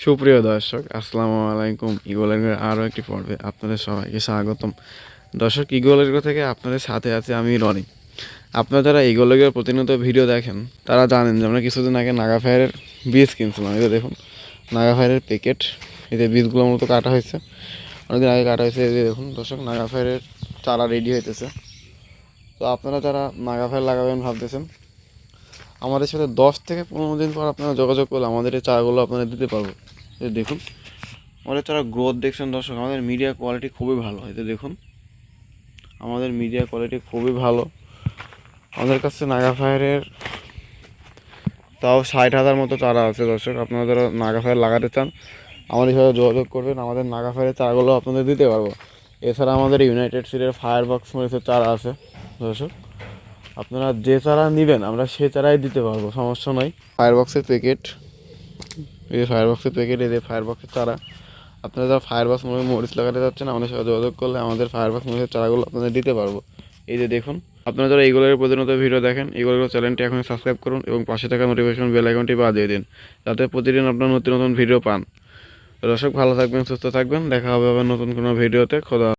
সুপ্রিয় দর্শক, আসসালামু আলাইকুম। ইগলের আরও একটি পর্বে আপনাদের সবাইকে স্বাগতম। দর্শক, ইগলের থেকে আপনাদের সাথে আছে আমি রনি। আপনারা যারা ইগলের প্রতিনিয়ত ভিডিও দেখেন তারা জানেন যে আমরা কিছুদিন আগে নাগা ফায়ারের বীজ কিনছিলাম। এই যে দেখুন, নাগা ফায়ারের প্যাকেট, এতে বীজগুলো মূলত কাটা হয়েছে, অনেকদিন আগে কাটা হয়েছে। এই যে দেখুন দর্শক, নাগা ফায়ারের চারা রেডি হইতেছে। তো আপনারা যারা নাগা ফায়ার লাগাবেন ভাবতেছেন, আমাদের সাথে 10 থেকে 15 দিন পর আপনারা যোগাযোগ করলে আমাদের এই চারাগুলো আপনারা দিতে পারবো। এই দেখুন, আমাদের চারা গ্রোথ দেখছেন দর্শক, আমাদের মিডিয়া কোয়ালিটি খুবই ভালো। এতে দেখুন, আমাদের মিডিয়া কোয়ালিটি খুবই ভালো। আমাদের কাছে নাগা ফায়ারের তাও 60,000 মতো চারা আছে। দর্শক, আপনারা যারা নাগা ফায়ার লাগাতে চান আমাদের সাথে যোগাযোগ করবেন, আমাদের নাগা ফায়ারের চারাগুলো আপনাদের দিতে পারবো। এছাড়া আমাদের ইউনাইটেড সিডের ফায়ার বক্স মরিচের চারা আছে। দর্শক, আপনারা যে চারা নেবেন আমরা সে চারাই দিতে পারবো, সমস্যা নয়। ফায়ার বক্সের প্যাকেট, এই যে ফায়ার বক্সের প্যাকেট, এই যে ফায়ার বক্সের চারা। আপনারা যারা ফায়ার বক্স মরিচ লাগাতে যাচ্ছেন আমাদের সাথে যোগাযোগ করলে আমাদের ফায়ার বক্স মরিচের চারাগুলো আপনাদের দিতে পারবো। এই যে দেখুন, আপনারা যারা এইগুলোর প্রতিনিয়ত ভিডিও দেখেন, এইগুলোর চ্যানেলটি এখন সাবস্ক্রাইব করুন এবং পাশে থাকা নোটিফিকেশন বেল আইকনটি বাজিয়ে দিন, যাতে প্রতিদিন আপনারা নতুন নতুন ভিডিও পান। দর্শক, ভালো থাকবেন, সুস্থ থাকবেন, দেখা হবে আবার নতুন কোনো ভিডিওতে। খোদা।